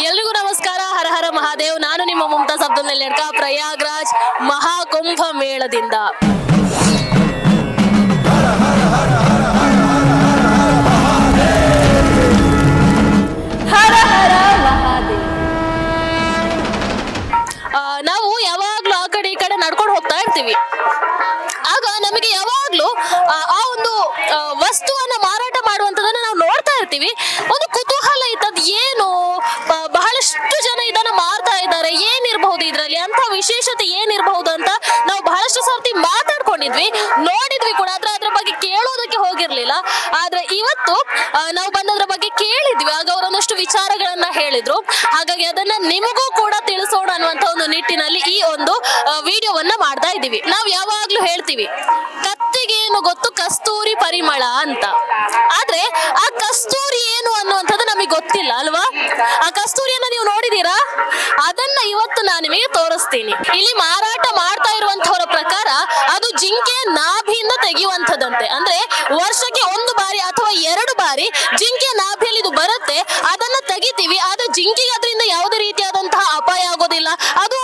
ಎಲ್ರಿಗೂ ನಮಸ್ಕಾರ. ಹರ ಹರ ಮಹಾದೇವ್. ನಾನು ನಿಮ್ಮ ಮುಮ್ತಾಜ್ ಅಬ್ದುಲ್ ನೆಲ್ಲೆಡ್ಕ, ಪ್ರಯಾಗ್ರಾಜ್ ಮಹಾಕುಂಭ ಮೇಳದಿಂದ. ಹರ ಹರ ಮಹಾದೇವ್. ನಾವು ಯಾವಾಗ್ಲೂ ಆ ಕಡೆ ಈ ಕಡೆ ನಡ್ಕೊಂಡು ಹೋಗ್ತಾ ಇರ್ತೀವಿ. ಆಗ ನಮಗೆ ಯಾವಾಗ್ಲೂ ಆ ಒಂದು ವಸ್ತುವನ್ನ ಮಾರಾಟ ಮಾಡುವಂತದನ್ನ ನಾವು ನೋಡ್ತಾ ಇರ್ತೀವಿ. ಒಂದು ಕುತೂಹಲ ಇದ್ದದ್ದು ಏನು, ಬಹಳಷ್ಟು ಜನ ಇದನ್ನ ಮಾರ್ತಾ ಇದ್ದಾರೆ, ಏನಿರಬಹುದು ಇದ್ರಲ್ಲಿ ಅಂತ ವಿಶೇಷತೆ ಏನಿರಬಹುದು ಅಂತ ನಾವು ಬಹಳಷ್ಟು ಸರ್ತಿ ಮಾತಾಡ್ಕೊಂಡಿದ್ವಿ, ನೋಡಿದ್ವಿ ಕೂಡ. ಅದ್ರ ಬಗ್ಗೆ ಕೇಳೋದಕ್ಕೆ ಹೋಗಿರ್ಲಿಲ್ಲ. ಆದ್ರೆ ಇವತ್ತು ನಾವು ಬಂದದ್ರ ಬಗ್ಗೆ ಕೇಳಿದ್ವಿ. ಆಗ ಅವರೊಂದಷ್ಟು ವಿಚಾರಗಳನ್ನ ಹೇಳಿದ್ರು. ಹಾಗಾಗಿ ಅದನ್ನ ನಿಮಗೂ ಕೂಡ ತಿಳಿಸೋಣ ಅನ್ನುವಂತ ಒಂದು ನಿಟ್ಟಿನಲ್ಲಿ ಈ ಒಂದು ವಿಡಿಯೋವನ್ನ ಮಾಡ್ತಾ ಇದ್ದೀವಿ. ನಾವು ಯಾವಾಗ್ಲೂ ಹೇಳ್ತೀವಿ, ಕತ್ತಿಗೇನು ಗೊತ್ತು ಕಸ್ತೂರಿ ಪರಿಮಳ ಅಂತ. ಆದ್ರೆ ಆ ಕಸ್ತೂರಿ ಏನು ಅನ್ನುವಂಥದ್ದು ನಮಗೆ ಗೊತ್ತಿಲ್ಲ ಅಲ್ವಾ? ಆ ಕಸ್ತೂರಿಯನ್ನ ನೀವು ನೋಡಿದೀರಾ? ಅದನ್ನ ಇವತ್ತು ನಾನು ನಿಮಗೆ ತೋರಿಸ್ತೀನಿ. ಇಲ್ಲಿ ಮಾರಾಟ ಮಾಡ್ತಾ ಇರುವಂತವರ ಪ್ರಕಾರ ಅದು ಜಿಂಕೆ ನಾಭಿಯಿಂದ ತೆಗೆಯುವಂಥದ್ದಂತೆ. ಅಂದ್ರೆ ವರ್ಷಕ್ಕೆ ಒಂದು ಬಾರಿ ಅಥವಾ 2 ಬಾರಿ ಜಿಂಕೆ ನಾಭಿಯಲ್ಲಿ ಇದು ಬರುತ್ತೆ, ಅದನ್ನ ತೆಗಿತೀವಿ. ಆದ್ರೆ ಜಿಂಕೆಗೆ ಅದರಿಂದ ಯಾವುದೇ ರೀತಿಯಾದಂತಹ ಅಪಾಯ ಆಗೋದಿಲ್ಲ, ಅದು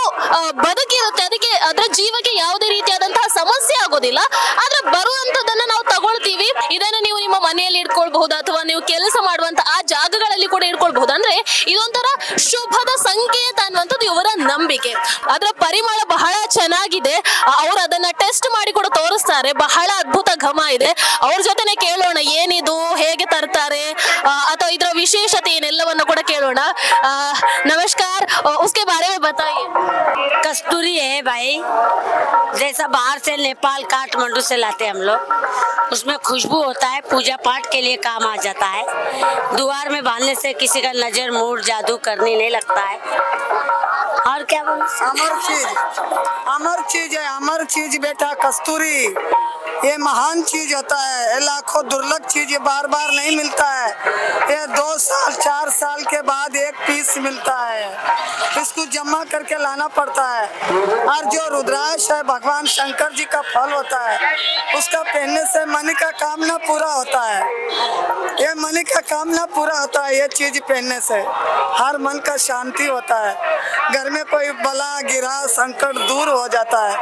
ಬದುಕಿರುತ್ತೆ, ಅದಕ್ಕೆ ಅದರ ಜೀವಕ್ಕೆ ಯಾವುದೇ ರೀತಿಯಾದಂತಹ ಸಮಸ್ಯೆ ಆಗೋದಿಲ್ಲ. ಆದ್ರೆ ಬರುವಂತದನ್ನ ನಾವು ತಗೊಳ್ತೀವಿ. ಇದನ್ನ ನೀವು ನಿಮ್ಮ ಮನೆಯಲ್ಲಿ ಇಟ್ಕೊಳ್ಬಹುದು ಅಥವಾ ನೀವು ಕೆಲಸ ಮಾಡುವಂತ ಆ ಜಾಗಗಳಲ್ಲಿ ಕೂಡ ಇಟ್ಕೊಳ್ಬಹುದು. ಅಂದ್ರೆ ಇದೊಂಥರ ಶುಭದ ಸಂಕೇತ ಅನ್ನುವಂಥದ್ದು ಇವರ ನಂಬಿಕೆ. ಅದರ ಪರಿಮಳ ಬಹಳ ಚೆನ್ನಾಗಿದೆ. ಅವ್ರು ಅದನ್ನ ಟೆಸ್ಟ್ ಮಾಡಿ ಕೂಡ ತೋರಿಸ್ತಾರೆ. ಬಹಳ ಅದ್ಭುತ ಘಮ ಇದೆ. ಅವ್ರ ಜೊತೆನೆ ಕೇಳೋಣ ಏನಿದು, ಹೇಗೆ ತರ್ತಾರೆ ಅಥವಾ ಇದರ ವಿಶೇಷತೆ ಏನೆಲ್ಲವನ್ನು ಕೂಡ ಕೇಳೋಣ. नमस्कार, उसके बारे में बताइए। कस्तूरी है भाई, जैसा बाहर से नेपाल काठमांडू से लाते हैं हम लोग। उसमें खुशबू होता है, पूजा पाठ के लिए काम आ जाता है। द्वार में बांधने से किसी का नजर मूड जादू करने नहीं लगता है। और क्या बोल, अमर चीज है, अमर चीज बेटा कस्तूरी। ये महान चीज होता है, ये लाखों दुर्लभ चीज, ये बार बार नहीं मिलता है। ये 2 साल 4 साल के बाद एक पीस मिलता है, इसको जमा करके लाना पड़ता है। और जो रुद्राक्ष है भगवान शंकर जी का फल होता है, उसका पहनने से मन का कामना पूरा होता है। ये मन का कामना पूरा होता है, ये चीज पहनने से हर मन का शांति होता है, घर में कोई बला गिरा संकट दूर हो जाता है।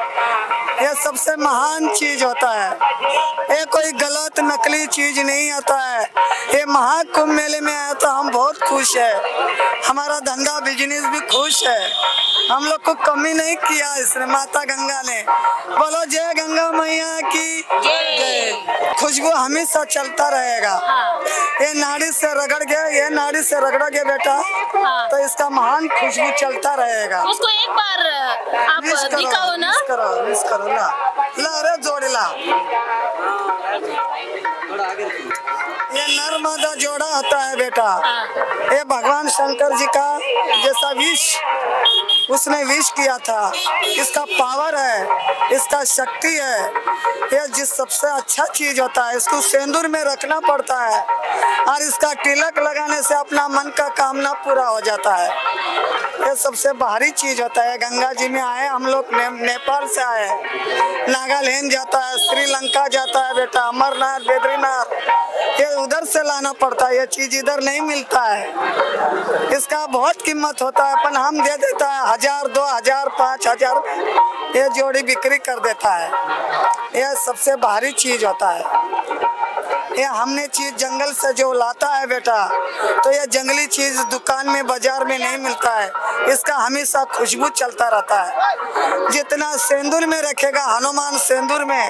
ये सबसे महान चीज होता है, ये कोई गलत नकली चीज नहीं होता है। ये महाकुंभ मेले में आया तो हम बहुत खुश है, हमारा धंधा बिजनेस भी खुश है, हम लोग को कमी नहीं किया इसने माता गंगा ने। बोलो जय गंगा मैया की जय। खुशबू हमेशा चलता रहेगा। ये नाड़ी से रगड़ गया, ये नाड़ी से रगड़ा गया बेटा, तो इसका महान खुशबू चलता रहेगा। उसको एक बार आप दिखाओ ना। मिस करो ला ला रे जोड़ी ला। ये नर्मदा जोड़ा होता है बेटा, ये भगवान शंकर जी का जैसा विष उसने विष किया था, इसका पावर है, इसका शक्ति है। ये जिस सबसे अच्छा चीज होता है, इसको सिंदूर में रखना पड़ता है और इसका तिलक लगाने से अपना मन का कामना पूरा हो जाता है। ये सबसे भारी चीज होता है। गंगा जी में आए हम लोग, नेपाल से आए, नागालैंड जाता है, श्रीलंका जाता है बेटा, अमरनाथ बद्रीनाथ, ये उधर से लाना पड़ता है। ये चीज इधर नहीं मिलता है, इसका बहुत कीमत होता है, पर हम दे देता है 1000 2000 5000 ये जोड़ी बिक्री कर देता है। यह सबसे भारी चीज होता है। ये हमने चीज जंगल से जो लाता है बेटा, तो ये जंगली चीज दुकान में बाजार में नहीं मिलता है, इसका हमेशा खुशबू चलता रहता है। जितना सिंदूर में रखेगा हनुमान सिंदूर में,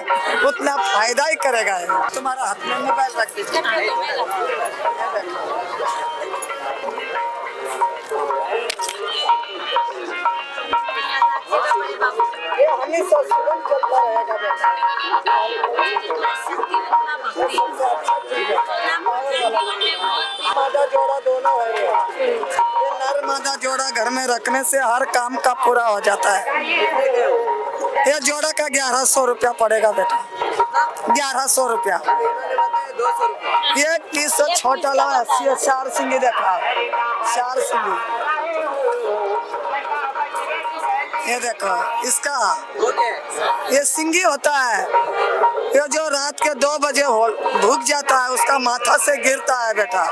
उतना फायदा ही करेगा। तुम्हारा हाथ में मोबाइल रख दीजिए। ये हमेशा सुगंध चलता रहेगा बेटा। मादा जोड़ा दोनों है। ये नर मादा जोड़ा घर में रखने से हर काम का पूरा हो जाता है। ये जोड़ा का 1100 रुपया पड़ेगा बेटा, 1100 रुपया। ये पीस छोटा ला 4 सिंगी देखा, 4 सिंगी ये देखो इसका ये सिंगी होता है, ये जो रात के 2 बजे भूख जाता है उसका माथा से गिरता है बेटा।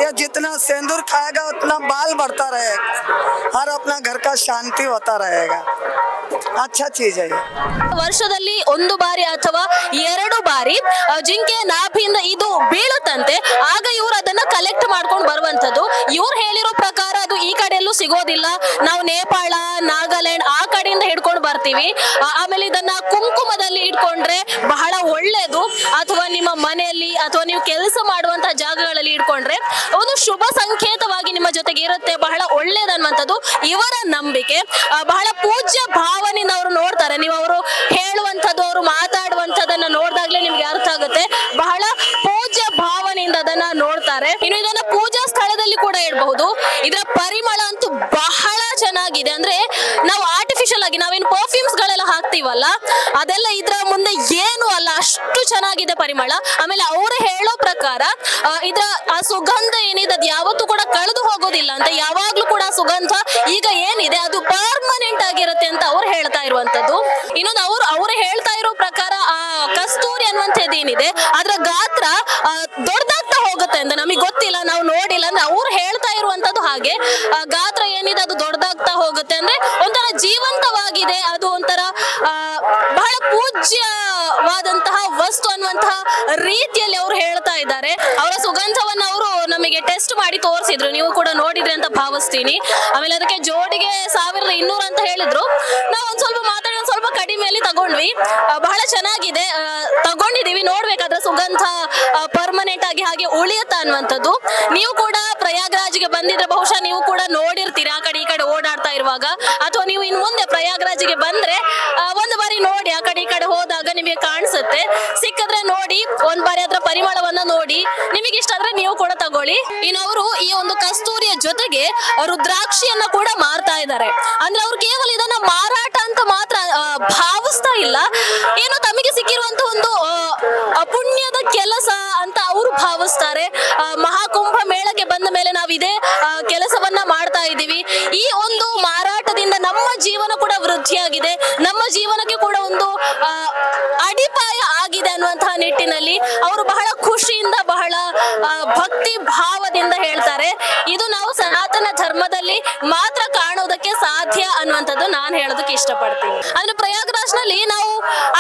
ये जितना सिंदूर खाएगा उतना बाल बढ़ता रहेगा और अपना घर का शांति होता रहेगा। अच्छा चीज है ये। ವರ್ಷದಲ್ಲಿ 1 ಬಾರಿ ಅಥವಾ 2 ಬಾರಿ ಜಿಂಕೆ ನಾಭಿಯಿಂದ ಇದು ಬೀಳುತ್ತಂತೆ. ಆಗ ಇವರು ಅದನ್ನ ಕಲೆಕ್ಟ್ ಮಾಡ್ಕೊಂಡು ಬರುವಂತದ್ದು. ಇವ್ರು ಹೇಳಿರೋ ಪ್ರಕಾರ ಅದು ಈ ಕಡೆಯಲ್ಲೂ ಸಿಗೋದಿಲ್ಲ. ನಾವು ನೇಪಾಳ, ನಾಗಾಲ್ಯಾಂಡ್ ಆ ಕಡೆಯಿಂದ ಹಿಡ್ಕೊಂಡು ಬರ್ತೀವಿ. ಆಮೇಲೆ ಇದನ್ನ ಕುಂಕುಮದಲ್ಲಿ ಇಟ್ಕೊಂಡ್ರೆ ಬಹಳ ಒಳ್ಳೇದು. ಅಥವಾ ನಿಮ್ಮ ಮನೆಯಲ್ಲಿ ಅಥವಾ ನೀವು ಕೆಲಸ ಮಾಡುವಂತಹ ಜಾಗಗಳಲ್ಲಿ ಇಟ್ಕೊಂಡ್ರೆ ಒಂದು ಶುಭ ಸಂಕೇತವಾಗಿ ನಿಮ್ಮ ಜೊತೆಗೆ ಇರುತ್ತೆ, ಬಹಳ ಒಳ್ಳೇದನ್ನುವಂಥದ್ದು ಇವರ ನಂಬಿಕೆ. ಬಹಳ ಪೂಜ್ಯ ಭಾವನೆಯಿಂದ ಅವರು ನೋಡ್ತಾರೆ. ನೀವು ಅವರು ಹೇಳುವಂಥದ್ದು, ಅವರು ಮಾತಾಡುವಂಥದ್ದನ್ನ ನೋಡಿದಾಗ್ಲೇ ನಿಮ್ಗೆ ಅರ್ಥ ಆಗುತ್ತೆ. ಬಹಳ ಪೂಜ್ಯ ಭಾವನೆಯಿಂದ ಅದನ್ನ ನೋಡ್ತಾರೆ. ಇನ್ನು ಇದನ್ನ ಪೂಜಾ ಸ್ಥಳದಲ್ಲಿ ಕೂಡ ಇಡಬಹುದು. ಇದರ ಪರಿಮಳ ಅಂತೂ ಬಹಳ ಚೆನ್ನಾಗಿದೆ. ಅಂದ್ರೆ ನಾವು ಆರ್ಟಿಫಿಷಿಯಲ್ ಆಗಿ ನಾವೇನು ಪರ್ಫ್ಯೂಮ್ಸ್ ಗಳೆಲ್ಲ ಹಾಕ್ತಿವಲ್ಲ, ಅದೆಲ್ಲ ಇದ್ರ ಮುಂದೆ ಏನು ಅಲ್ಲ, ಅಷ್ಟು ಚೆನ್ನಾಗಿದೆ ಪರಿಮಳ. ಆಮೇಲೆ ಅವರು ಹೇಳೋ ಪ್ರಕಾರ ಇದರ ಆ ಸುಗಂಧ ಏನಿದೆ ಅದು ಯಾವತ್ತೂ ಕೂಡ ಕಳೆದು ಹೋಗೋದಿಲ್ಲ ಅಂತ. ಯಾವಾಗ್ಲೂ ಕೂಡ ಸುಗಂಧ ಈಗ ಏನಿದೆ ಅದು ಪರ್ಮನೆಂಟ್ ಆಗಿರುತ್ತೆ ಅಂತ ಅವ್ರು ಹೇಳ್ತಾ ಇರುವಂತದ್ದು. ಇನ್ನೊಂದು ಅವ್ರು ಹೇಳ್ತಾ ಇರೋ ಪ್ರಕಾರ ಆ ಕಸ್ತೂರಿ ಅನ್ನುವಂಥದ್ದು ಏನಿದೆ ಅದರ ಗಾತ್ರ ದೊಡ್ಡದಾಗ್ತಾ ಹೋಗುತ್ತೆ ಅಂತ. ನಮಗೆ ಗೊತ್ತಿಲ್ಲ, ನಾವು ನೋಡಿಲ್ಲ. ಅಂದ್ರೆ ಅವ್ರು ಹೇಳ್ತಾ ಇರುವಂತದ್ದು ಹಾಗೆ ಗಾತ್ರ ಏನಿದೆ ಅದು ದೊಡ್ಡದಾಗ್ತಾ ಹೋಗುತ್ತೆ. ಅಂದ್ರೆ ಒಂಥರ ಜೀವಂತವಾಗಿದೆ, ಅದು ಒಂಥರ ಬಹಳ ಪೂಜ್ಯವಾದಂತಹ ವಸ್ತು ಅನ್ನುವಂತಹ ರೀತಿಯಲ್ಲಿ ಅವರು ಹೇಳ್ತಾ ಇದ್ದಾರೆ. ಅವರ ಸುಗಂಧವನ್ನ ಅವರು ನಮಗೆ ಟೆಸ್ಟ್ ಮಾಡಿ ತೋರಿಸಿದ್ರು, ನೀವು ಕೂಡ ನೋಡಿದ್ರಿ ಅಂತ ಭಾವಿಸ್ತೀನಿ. ಆಮೇಲೆ ಅದಕ್ಕೆ ಜೋಡಿಗೆ 1200 ಅಂತ ಹೇಳಿದ್ರು. ನಾವು ಒಂದ್ ಸ್ವಲ್ಪ ಮಾತಾಡಿ ಒಂದ್ ಸ್ವಲ್ಪ ಕಡಿಮೆಯಲ್ಲಿ ತಗೊಂಡ್ವಿ. ಬಹಳ ಚೆನ್ನಾಗಿದೆ, ತಗೊಂಡಿದೀವಿ. ನೋಡ್ಬೇಕಾದ್ರೆ ಸುಗಂಧ ಪರ್ಮನೆಂಟ್ ಆಗಿ ಹಾಗೆ ಉಳಿಯುತ್ತಾ ಅನ್ನುವಂಥದ್ದು. ನೀವು ಕೂಡ ಪ್ರಯಾಗ್ರಾಜ್ಗೆ ಬಂದಿದ್ರೆ ಬಹುಶಃ ನೀವು ಕೂಡ ನೋಡಿರ್ತೀರಿ ಆ ಕಡೆ ಈ ಕಡೆ ಓಡಾಡ್ತಾ ಇರುವಾಗ. ಅಥವಾ ನೀವು ಇನ್ ಮುಂದೆ ಪ್ರಯಾಗ್ರಾಜ್ಗೆ ಬಂದ್ರೆ ಒಂದು ಬಾರಿ ನೋಡಿ, ಆ ಕಡೆ ಈ ಕಡೆ ಹೋದಾಗ ನಿಮಗೆ ಕಾಣಿಸುತ್ತೆ. ಸಿಕ್ಕಿದ್ರೆ ನೋಡಿ, ಒಂದ್ ಬಾರಿ ಅದ್ರ ಪರಿಮಳವನ್ನ ನೋಡಿ, ನಿಮಗೆ ಇಷ್ಟ ಆದ್ರೆ ನೀವು ಕೂಡ ತಗೊಳ್ಳಿ. ಇನ್ನು ಅವರು ಈ ಒಂದು ಕಸ್ತೂರಿಯ ಜೊತೆಗೆ ರುದ್ರಾಕ್ಷಿಯನ್ನ ಕೂಡ ಮಾರ್ತಾ ಇದ್ದಾರೆ. ಅಂದ್ರೆ ಅವ್ರು ಕೇವಲ ಇದನ್ನ ಮಾರಾಟ ಅಂತ ಮಾತ್ರ ಭಾವಿಸ್ತಾ ಇಲ್ಲ, ಏನೋ ತಮಗೆ ಸಿಕ್ಕಿರುವಂತ ಒಂದು ಪುಣ್ಯದ ಕೆಲಸ ಅಂತ ಅವರು ಭಾವಿಸ್ತಾರೆ. ಮಹಾಕುಂಭ ಮೇಳಕ್ಕೆ ಬಂದ ಮೇಲೆ ನಾವು ಇದೇ ಕೆಲಸವನ್ನ ಮಾಡ್ತಾ ಇದ್ದೀವಿ. ಈ ಒಂದು ಮಾರಾಟದಿಂದ ನಮ್ಮ ಜೀವನ ಕೂಡ ವೃದ್ಧಿಯಾಗಿದೆ, ನಮ್ಮ ಜೀವನಕ್ಕೆ ಕೂಡ ಒಂದು ಅಡಿಪಾಯ ಆಗಿದೆ ಅನ್ನುವಂತಹ ನಿಟ್ಟಿನಲ್ಲಿ ಅವರು ಬಹಳ ಖುಷಿಯಿಂದ, ಬಹಳ ಭಕ್ತಿ ಭಾವದಿಂದ ಹೇಳ್ತಾರೆ. ಇದು ನಾವು ಸನಾತನ ಧರ್ಮದಲ್ಲಿ ಮಾತ್ರ ಕಾಣೋದಕ್ಕೆ ಸಾಧ್ಯ ಅನ್ನುವಂಥದ್ದು ನಾನು ಹೇಳೋದಕ್ಕೆ ಇಷ್ಟಪಡ್ತೀನಿ. ಅಂದ್ರೆ ಪ್ರಯಾಗ್ರಾಜ್ನಲ್ಲಿ ನಾವು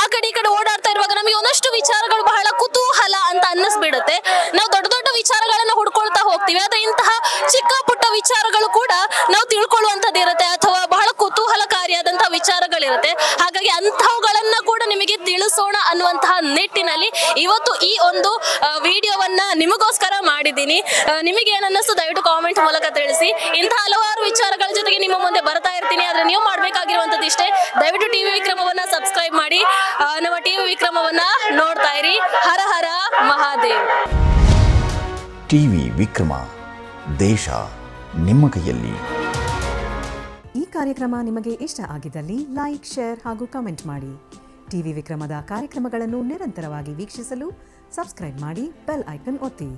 ಆ ಕಡೆ ಈ ಕಡೆ ಓಡಾಡ್ತಾ ಇರುವಾಗ ನಮಗೆ ಒಂದಷ್ಟು ವಿಚಾರಗಳು ಬಹಳ ಕುತೂಹಲ ಅಂತ ಅನ್ನಿಸ್ಬಿಡುತ್ತೆ. ನಾವು ದೊಡ್ಡ ದೊಡ್ಡ ವಿಚಾರಗಳನ್ನ ಹುಡ್ಕೊಳ್ತಾ ಹೋಗ್ತೀವಿ, ಆದ್ರೆ ಇಂತಹ ಚಿಕ್ಕ ಪುಟ್ಟ ವಿಚಾರಗಳು ಕೂಡ ನಾವು ತಿಳ್ಕೊಳ್ಳುವಂಥದ್ದು ಇರುತ್ತೆ, ಅಥವಾ ಬಹಳ ಕುತೂಹಲಕಾರಿಯಾದಂತಹ ವಿಚಾರಗಳಿರುತ್ತೆ. ಹಾಗಾಗಿ ಅಂತಹವುಗಳನ್ನ ಕೂಡ ನಿಮಗೆ ತಿಳಿಸೋಣ ಅನ್ನುವಂತಹ ನಿಟ್ಟಿನಲ್ಲಿ ಇವತ್ತು ಈ ಒಂದು ವಿಡಿಯೋವನ್ನ ನಿಮಗೋಸ್ಕರ ಮಾಡಿದ್ದೀನಿ. ನಿಮಗೆ ಏನನ್ನಿಸ್ತು ದಯವಿಟ್ಟು ಕಾಮೆಂಟ್ ಮೂಲಕ ತಿಳಿಸಿ. ಇಂತಹ ಹಲವಾರು ವಿಚಾರಗಳ ಜೊತೆಗೆ ನಿಮ್ಮ ಮುಂದೆ ಬರ್ತಾ ಇರ್ತೀನಿ. ಆದ್ರೆ ನೀವು ಮಾಡ್ಬೇಕಾಗಿರುವಂತದ್ದು ಇಷ್ಟೇ, ದಯವಿಟ್ಟು ಟಿವಿ ವಿಕ್ರಮವನ್ನ ಸಬ್ಸ್ಕ್ರೈಬ್ ಮಾಡಿ ನಮ್ಮ ಟಿವಿ ವಿಕ್ರಮವನ್ನ ನೋಡ್ತಾ ಇರಿ. ಹರ ಹರ ಮಹಾದೇವ್. ಟಿವಿ ವಿಕ್ರಮ, ದೇಶ ನಿಮ್ಮ ಕೈಯಲ್ಲಿ. ಈ ಕಾರ್ಯಕ್ರಮ ನಿಮಗೆ ಇಷ್ಟ ಆಗಿದ್ದಲ್ಲಿ ಲೈಕ್, ಶೇರ್ ಹಾಗೂ ಕಮೆಂಟ್ ಮಾಡಿ. ಟಿವಿ ವಿಕ್ರಮದ ಕಾರ್ಯಕ್ರಮಗಳನ್ನು ನಿರಂತರವಾಗಿ ವೀಕ್ಷಿಸಲು ಸಬ್ಸ್ಕ್ರೈಬ್ ಮಾಡಿ, ಬೆಲ್ ಐಕನ್ ಒತ್ತಿ.